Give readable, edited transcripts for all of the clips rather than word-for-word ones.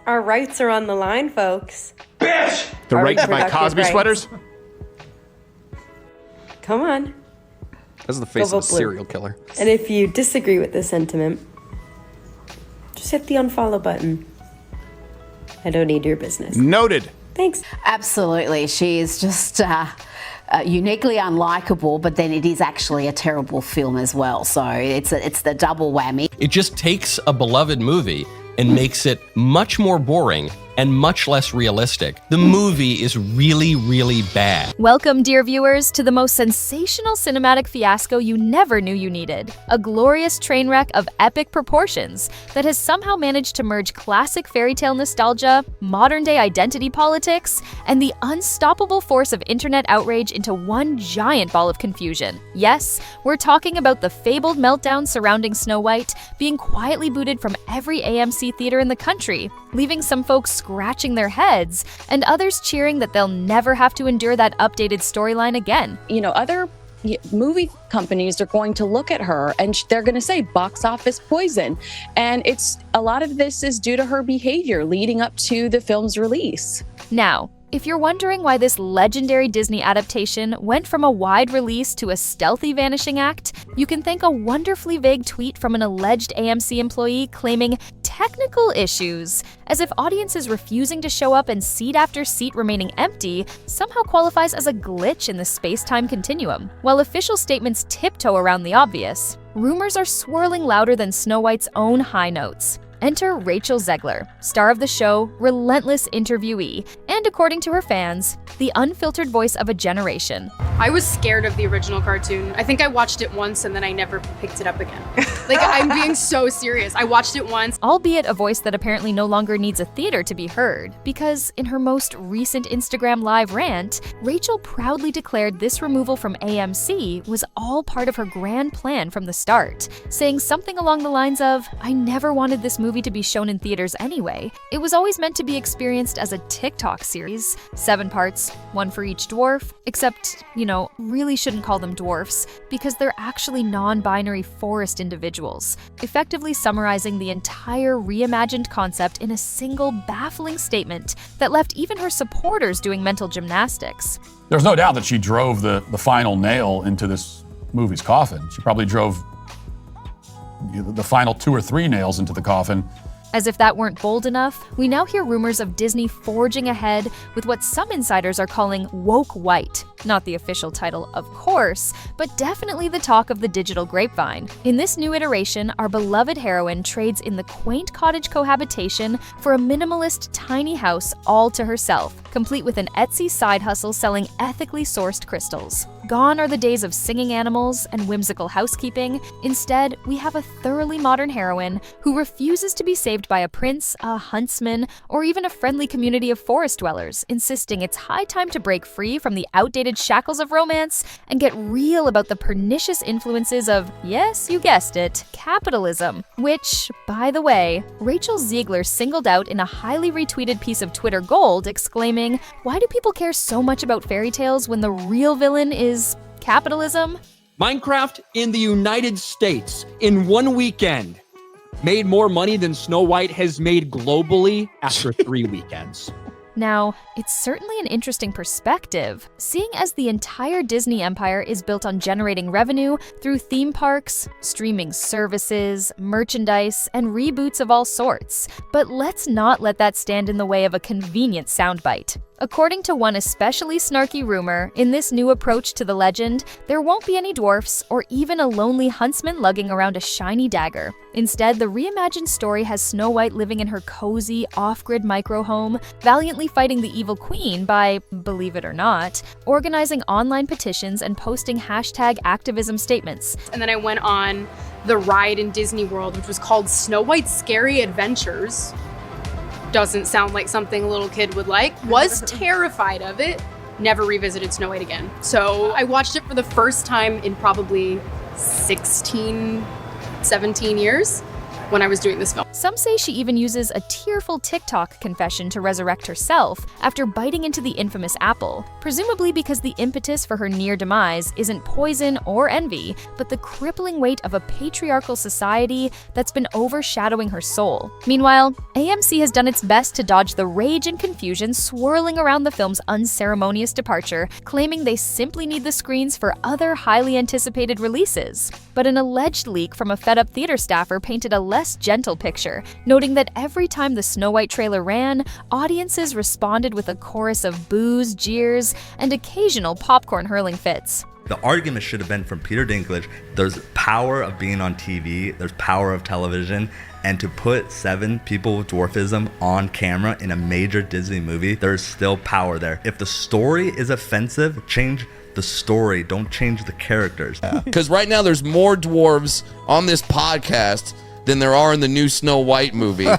Our rights are on the line, folks. Bitch! The Our right to buy reproductive Cosby rights. sweaters? Come on. That's the face Go of a vote blue. serial killer. And if you disagree with this sentiment, just hit the unfollow button. I don't need your business. Noted. Thanks. Absolutely. She is just uniquely unlikable, but then it is actually a terrible film as well. So it's the double whammy. It just takes a beloved movie and makes it much more boring and much less realistic. The movie is really, really bad. Welcome, dear viewers, to the most sensational cinematic fiasco you never knew you needed. A glorious train wreck of epic proportions that has somehow managed to merge classic fairy tale nostalgia, modern-day identity politics, and the unstoppable force of internet outrage into one giant ball of confusion. Yes, we're talking about the fabled meltdown surrounding Snow White being quietly booted from every AMC theater in the country, leaving some folks scratching their heads and others cheering that they'll never have to endure that updated storyline again. You know, other movie companies are going to look at her and they're going to say box office poison. And it's a lot of this is due to her behavior leading up to the film's release. Now, if you're wondering why this legendary Disney adaptation went from a wide release to a stealthy vanishing act, you can thank a wonderfully vague tweet from an alleged AMC employee claiming technical issues, as if audiences refusing to show up and seat after seat remaining empty somehow qualifies as a glitch in the space-time continuum. While official statements tiptoe around the obvious, rumors are swirling louder than Snow White's own high notes. Enter Rachel Zegler, star of the show, relentless interviewee, and according to her fans, the unfiltered voice of a generation. I was scared of the original cartoon. I think I watched it once and then I never picked it up again. Like, I'm being so serious. I watched it once. Albeit a voice that apparently no longer needs a theater to be heard, because in her most recent Instagram Live rant, Rachel proudly declared this removal from AMC was all part of her grand plan from the start, saying something along the lines of, "I never wanted this movie to be shown in theaters anyway. It was always meant to be experienced as a TikTok series, 7 parts, 1 for each dwarf, except, really shouldn't call them dwarfs, because they're actually non-binary forest individuals," effectively summarizing the entire reimagined concept in a single baffling statement that left even her supporters doing mental gymnastics. There's no doubt that she drove the final nail into this movie's coffin. She probably drove the final 2 or 3 nails into the coffin. As if that weren't bold enough, we now hear rumors of Disney forging ahead with what some insiders are calling woke white. Not the official title, of course, but definitely the talk of the digital grapevine. In this new iteration, our beloved heroine trades in the quaint cottage cohabitation for a minimalist tiny house all to herself, complete with an Etsy side hustle selling ethically sourced crystals. Gone are the days of singing animals and whimsical housekeeping. Instead, we have a thoroughly modern heroine who refuses to be saved by a prince, a huntsman, or even a friendly community of forest dwellers, insisting it's high time to break free from the outdated shackles of romance and get real about the pernicious influences of, yes, you guessed it, capitalism, which, by the way, Rachel Zegler singled out in a highly retweeted piece of Twitter gold, exclaiming, "Why do people care so much about fairy tales when the real villain is capitalism?" Minecraft in the United States in one weekend made more money than Snow White has made globally after 3 weekends. Now, it's certainly an interesting perspective, seeing as the entire Disney empire is built on generating revenue through theme parks, streaming services, merchandise, and reboots of all sorts. But let's not let that stand in the way of a convenient soundbite. According to one especially snarky rumor, in this new approach to the legend, there won't be any dwarfs or even a lonely huntsman lugging around a shiny dagger. Instead, the reimagined story has Snow White living in her cozy, off-grid micro-home, valiantly fighting the evil queen by, believe it or not, organizing online petitions and posting #activism statements. And then I went on the ride in Disney World, which was called Snow White's Scary Adventures. Doesn't sound like something a little kid would like. Was terrified of it. Never revisited Snow White again. So I watched it for the first time in probably 16, 17 years when I was doing this film. Some say she even uses a tearful TikTok confession to resurrect herself after biting into the infamous apple, presumably because the impetus for her near demise isn't poison or envy, but the crippling weight of a patriarchal society that's been overshadowing her soul. Meanwhile, AMC has done its best to dodge the rage and confusion swirling around the film's unceremonious departure, claiming they simply need the screens for other highly anticipated releases. But an alleged leak from a fed-up theater staffer painted a less gentle picture, noting that every time the Snow White trailer ran, audiences responded with a chorus of boos, jeers, and occasional popcorn-hurling fits. The argument should have been from Peter Dinklage, there's power of being on TV, there's power of television, and to put 7 people with dwarfism on camera in a major Disney movie, there's still power there. If the story is offensive, change the story, don't change the characters. Because right now there's more dwarves on this podcast than there are in the new Snow White movie. And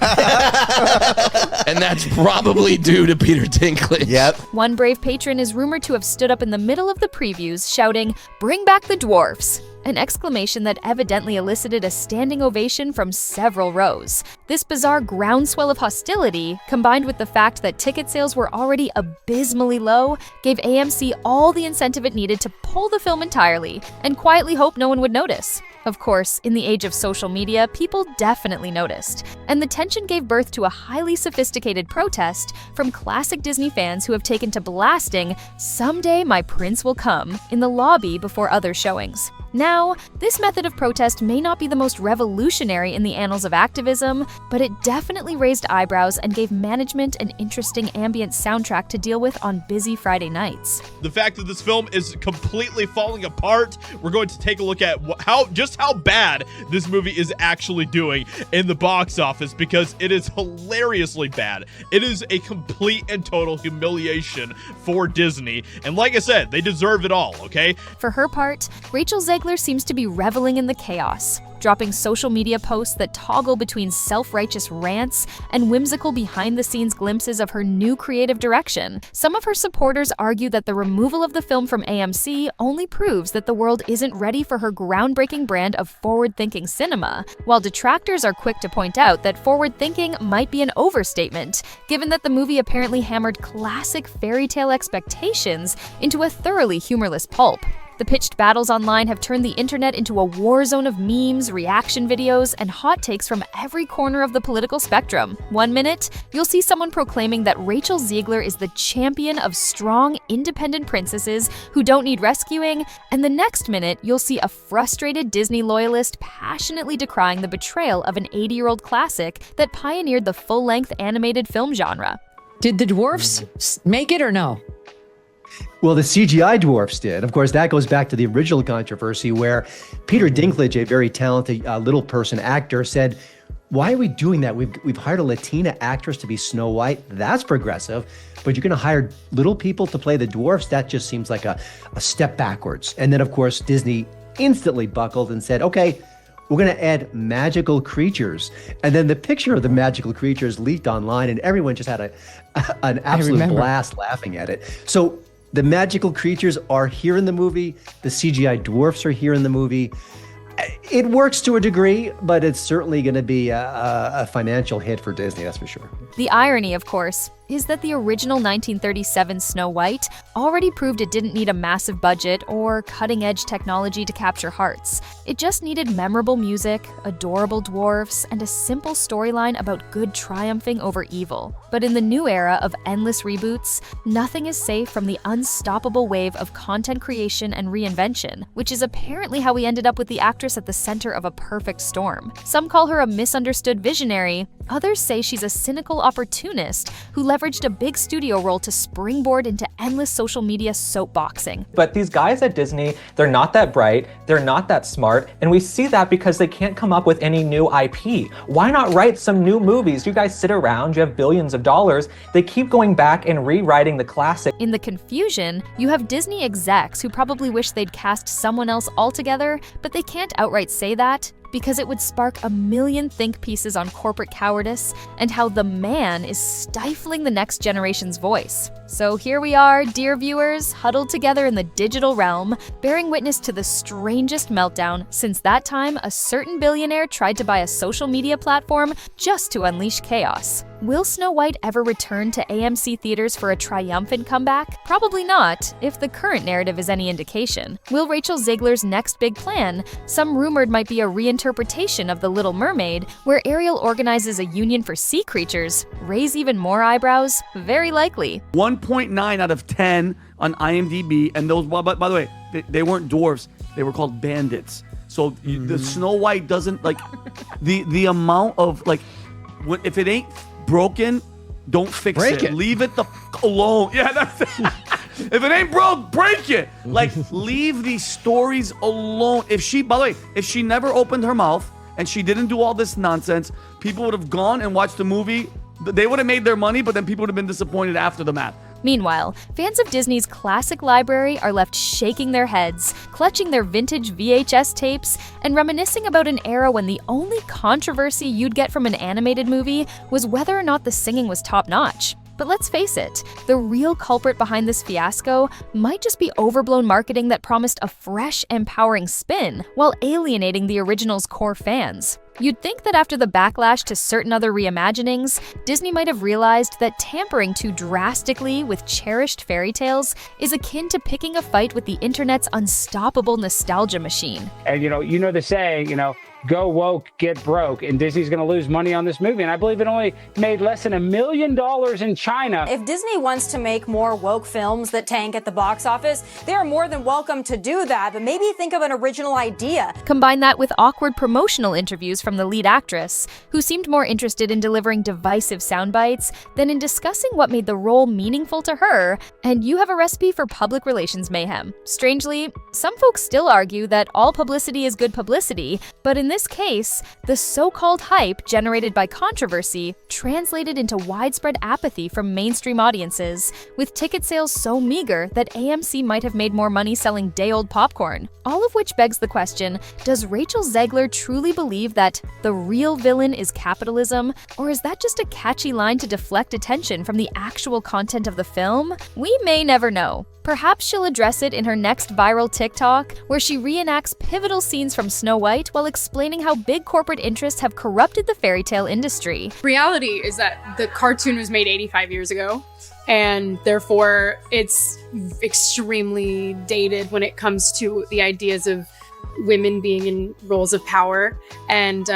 that's probably due to Peter Dinklage. Yep. One brave patron is rumored to have stood up in the middle of the previews shouting, "Bring back the dwarfs!" An exclamation that evidently elicited a standing ovation from several rows. This bizarre groundswell of hostility, combined with the fact that ticket sales were already abysmally low, gave AMC all the incentive it needed to pull the film entirely and quietly hope no one would notice. Of course, in the age of social media, people definitely noticed, and the tension gave birth to a highly sophisticated protest from classic Disney fans who have taken to blasting "Someday My Prince Will Come" in the lobby before other showings. Now, this method of protest may not be the most revolutionary in the annals of activism, but it definitely raised eyebrows and gave management an interesting ambient soundtrack to deal with on busy Friday nights. The fact that this film is completely falling apart, we're going to take a look at how bad this movie is actually doing in the box office, because it is hilariously bad. It is a complete and total humiliation for Disney, and like I said, they deserve it all, okay? For her part, Rachel Zegler seems to be reveling in the chaos, dropping social media posts that toggle between self-righteous rants and whimsical behind-the-scenes glimpses of her new creative direction. Some of her supporters argue that the removal of the film from AMC only proves that the world isn't ready for her groundbreaking brand of forward-thinking cinema, while detractors are quick to point out that forward-thinking might be an overstatement, given that the movie apparently hammered classic fairy tale expectations into a thoroughly humorless pulp. The pitched battles online have turned the internet into a war zone of memes, reaction videos, and hot takes from every corner of the political spectrum. One minute, you'll see someone proclaiming that Rachel Zegler is the champion of strong, independent princesses who don't need rescuing, and the next minute, you'll see a frustrated Disney loyalist passionately decrying the betrayal of an 80-year-old classic that pioneered the full-length animated film genre. Did the dwarfs make it or no? Well, the CGI dwarfs did. Of course, that goes back to the original controversy where Peter Dinklage, a very talented little person actor, said, "Why are we doing that? We've hired a Latina actress to be Snow White. That's progressive. But you're going to hire little people to play the dwarfs? That just seems like a step backwards." And then, of course, Disney instantly buckled and said, "Okay, we're going to add magical creatures." And then the picture of the magical creatures leaked online, and everyone just had an absolute blast laughing at it. So the magical creatures are here in the movie. The CGI dwarfs are here in the movie. It works to a degree, but it's certainly going to be a financial hit for Disney, that's for sure. The irony, of course, is that the original 1937 Snow White already proved it didn't need a massive budget or cutting-edge technology to capture hearts. It just needed memorable music, adorable dwarfs, and a simple storyline about good triumphing over evil. But in the new era of endless reboots, nothing is safe from the unstoppable wave of content creation and reinvention, which is apparently how we ended up with the actress at the center of a perfect storm. Some call her a misunderstood visionary, others say she's a cynical opportunist who leveraged a big studio role to springboard into endless social media soapboxing. But these guys at Disney, they're not that bright, they're not that smart, and we see that because they can't come up with any new IP. Why not write some new movies? You guys sit around, you have billions of dollars, they keep going back and rewriting the classic. In the confusion, you have Disney execs who probably wish they'd cast someone else altogether, but they can't outright say that because it would spark a million think pieces on corporate cowardice and how the man is stifling the next generation's voice. So here we are, dear viewers, huddled together in the digital realm, bearing witness to the strangest meltdown since that time a certain billionaire tried to buy a social media platform just to unleash chaos. Will Snow White ever return to AMC theaters for a triumphant comeback? Probably not, if the current narrative is any indication. Will Rachel Zegler's next big plan, some rumored might be a reinterpretation of The Little Mermaid, where Ariel organizes a union for sea creatures, raise even more eyebrows? Very likely. 1.9 out of 10 on IMDb, and those, by the way, they weren't dwarves, they were called bandits. So the Snow White doesn't, like, the amount of, like, if it ain't broken, don't fix it. Leave it the f alone. Yeah, that's it. If it ain't broke, break it. Like, leave these stories alone. If she, by the way, if she never opened her mouth and she didn't do all this nonsense, people would have gone and watched the movie. They would have made their money, but then people would have been disappointed after the math. Meanwhile, fans of Disney's classic library are left shaking their heads, clutching their vintage VHS tapes, and reminiscing about an era when the only controversy you'd get from an animated movie was whether or not the singing was top-notch. But let's face it, the real culprit behind this fiasco might just be overblown marketing that promised a fresh, empowering spin while alienating the original's core fans. You'd think that after the backlash to certain other reimaginings, Disney might have realized that tampering too drastically with cherished fairy tales is akin to picking a fight with the internet's unstoppable nostalgia machine. And you know the saying, go woke, get broke, and Disney's going to lose money on this movie. And I believe it only made less than $1 million in China. If Disney wants to make more woke films that tank at the box office, they are more than welcome to do that, but maybe think of an original idea. Combine that with awkward promotional interviews from the lead actress, who seemed more interested in delivering divisive sound bites than in discussing what made the role meaningful to her, and you have a recipe for public relations mayhem. Strangely, some folks still argue that all publicity is good publicity, but in this case, the so-called hype generated by controversy translated into widespread apathy from mainstream audiences, with ticket sales so meager that AMC might have made more money selling day-old popcorn. All of which begs the question, does Rachel Zegler truly believe that the real villain is capitalism, or is that just a catchy line to deflect attention from the actual content of the film? We may never know. Perhaps she'll address it in her next viral TikTok, where she reenacts pivotal scenes from Snow White while explaining how big corporate interests have corrupted the fairy tale industry. Reality is that the cartoon was made 85 years ago, and therefore it's extremely dated when it comes to the ideas of women being in roles of power and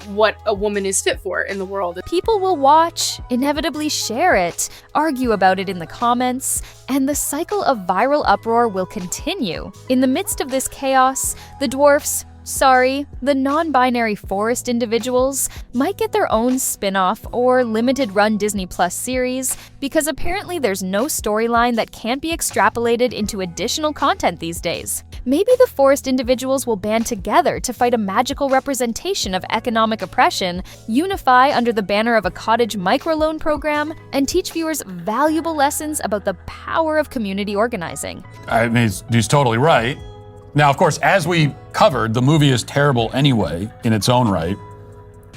what a woman is fit for in the world. People will watch, inevitably share it, argue about it in the comments, and the cycle of viral uproar will continue. In the midst of this chaos, the dwarfs, the non-binary forest individuals might get their own spin-off or limited-run Disney Plus series because apparently there's no storyline that can't be extrapolated into additional content these days. Maybe the forest individuals will band together to fight a magical representation of economic oppression, unify under the banner of a cottage microloan program, and teach viewers valuable lessons about the power of community organizing. I mean, he's totally right. Now, of course, as we covered, the movie is terrible anyway in its own right.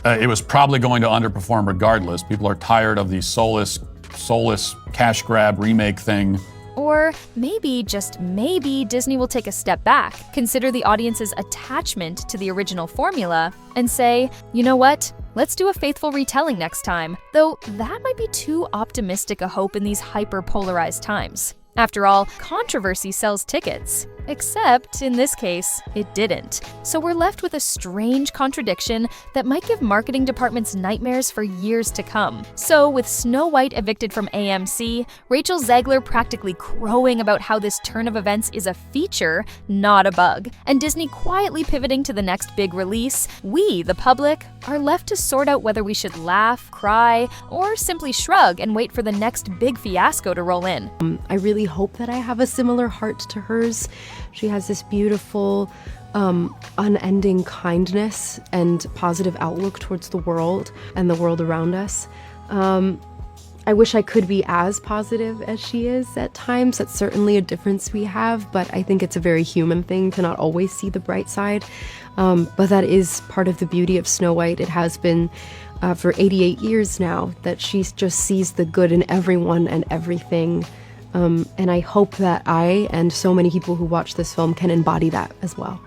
It was probably going to underperform regardless. People are tired of the soulless cash grab remake thing. Or maybe, just maybe, Disney will take a step back, consider the audience's attachment to the original formula, and say, you know what? Let's do a faithful retelling next time. Though that might be too optimistic a hope in these hyper-polarized times. After all, controversy sells tickets. Except, in this case, it didn't. So we're left with a strange contradiction that might give marketing departments nightmares for years to come. So, with Snow White evicted from AMC, Rachel Zegler practically crowing about how this turn of events is a feature, not a bug, and Disney quietly pivoting to the next big release, we, the public, are left to sort out whether we should laugh, cry, or simply shrug and wait for the next big fiasco to roll in. I really hope that I have a similar heart to hers. She has this beautiful, unending kindness and positive outlook towards the world and the world around us. I wish I could be as positive as she is at times. That's certainly a difference we have, but I think it's a very human thing to not always see the bright side. But that is part of the beauty of Snow White. It has been for 88 years now that she just sees the good in everyone and everything. And I hope that I and so many people who watch this film can embody that as well.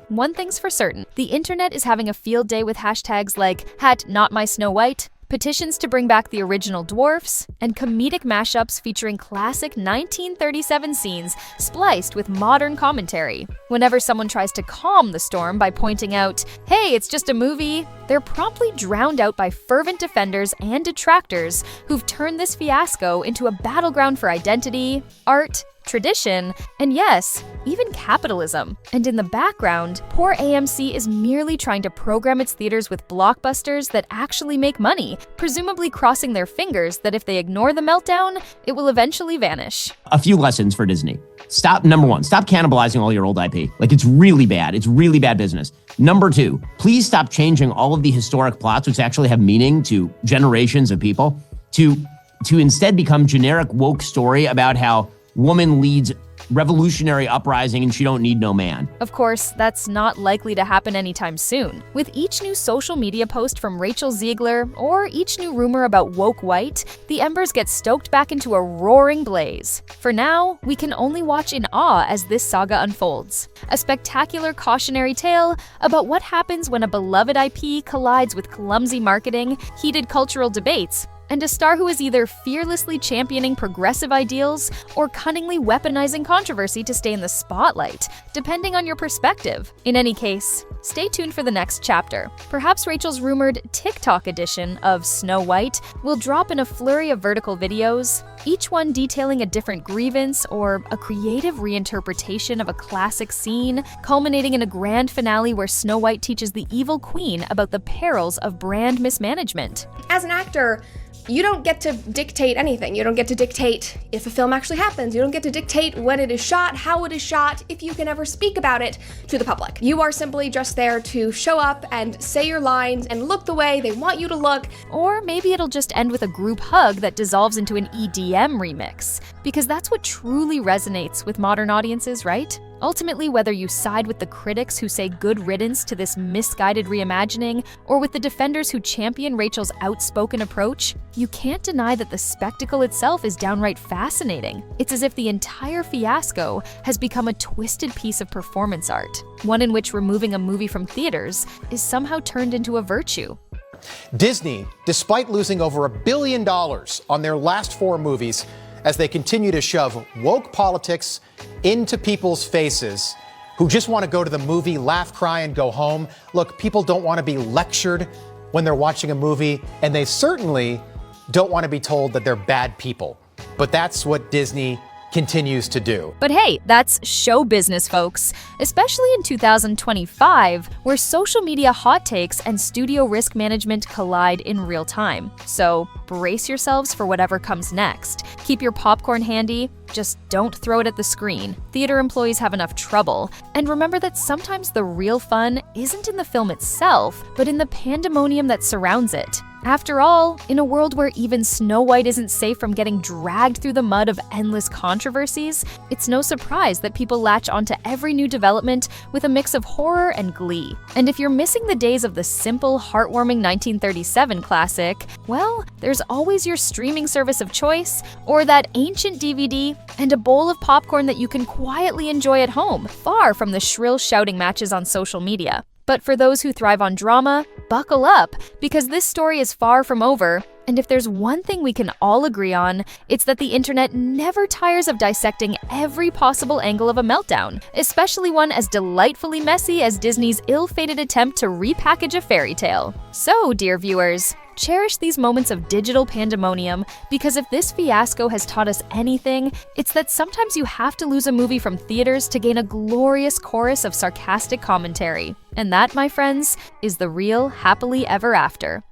One thing's for certain, the internet is having a field day with hashtags like #NotMySnowWhite, petitions to bring back the original dwarfs, and comedic mashups featuring classic 1937 scenes spliced with modern commentary. Whenever someone tries to calm the storm by pointing out, hey, it's just a movie, they're promptly drowned out by fervent defenders and detractors who've turned this fiasco into a battleground for identity, art, tradition, and yes, even capitalism. And in the background, poor AMC is merely trying to program its theaters with blockbusters that actually make money, presumably crossing their fingers that if they ignore the meltdown, it will eventually vanish. A few lessons for Disney. Number one, stop cannibalizing all your old IP. Like, it's really bad. It's really bad business. Number two, please stop changing all of the historic plots, which actually have meaning to generations of people, to instead become generic woke story about how woman leads revolutionary uprising and she don't need no man. Of course, that's not likely to happen anytime soon. With each new social media post from Rachel Zegler or each new rumor about woke white, the embers get stoked back into a roaring blaze. For now, we can only watch in awe as this saga unfolds. A spectacular cautionary tale about what happens when a beloved IP collides with clumsy marketing, heated cultural debates, and a star who is either fearlessly championing progressive ideals or cunningly weaponizing controversy to stay in the spotlight, depending on your perspective. In any case, stay tuned for the next chapter. Perhaps Rachel's rumored TikTok edition of Snow White will drop in a flurry of vertical videos, each one detailing a different grievance or a creative reinterpretation of a classic scene, culminating in a grand finale where Snow White teaches the evil queen about the perils of brand mismanagement. As an actor, you don't get to dictate anything. You don't get to dictate if a film actually happens. You don't get to dictate when it is shot, how it is shot, if you can ever speak about it to the public. You are simply just there to show up and say your lines and look the way they want you to look. Or maybe it'll just end with a group hug that dissolves into an EDM remix. Because that's what truly resonates with modern audiences, right? Ultimately, whether you side with the critics who say good riddance to this misguided reimagining, or with the defenders who champion Rachel's outspoken approach, you can't deny that the spectacle itself is downright fascinating. It's as if the entire fiasco has become a twisted piece of performance art, one in which removing a movie from theaters is somehow turned into a virtue. Disney, despite losing over $1 billion on their last 4 movies, as they continue to shove woke politics into people's faces who just want to go to the movie, laugh, cry, and go home. Look, people don't want to be lectured when they're watching a movie, and they certainly don't want to be told that they're bad people. But that's what Disney continues to do. But hey, that's show business, folks, especially in 2025, where social media hot takes and studio risk management collide in real time. So brace yourselves for whatever comes next. Keep your popcorn handy, just don't throw it at the screen. Theater employees have enough trouble. And remember that sometimes the real fun isn't in the film itself, but in the pandemonium that surrounds it. After all, in a world where even Snow White isn't safe from getting dragged through the mud of endless controversies, it's no surprise that people latch onto every new development with a mix of horror and glee. And if you're missing the days of the simple, heartwarming 1937 classic, well, there's always your streaming service of choice, or that ancient DVD, and a bowl of popcorn that you can quietly enjoy at home, far from the shrill shouting matches on social media. But for those who thrive on drama, buckle up, because this story is far from over, and if there's one thing we can all agree on, it's that the internet never tires of dissecting every possible angle of a meltdown, especially one as delightfully messy as Disney's ill-fated attempt to repackage a fairy tale. So, dear viewers, cherish these moments of digital pandemonium, because if this fiasco has taught us anything, it's that sometimes you have to lose a movie from theaters to gain a glorious chorus of sarcastic commentary. And that, my friends, is the real happily ever after.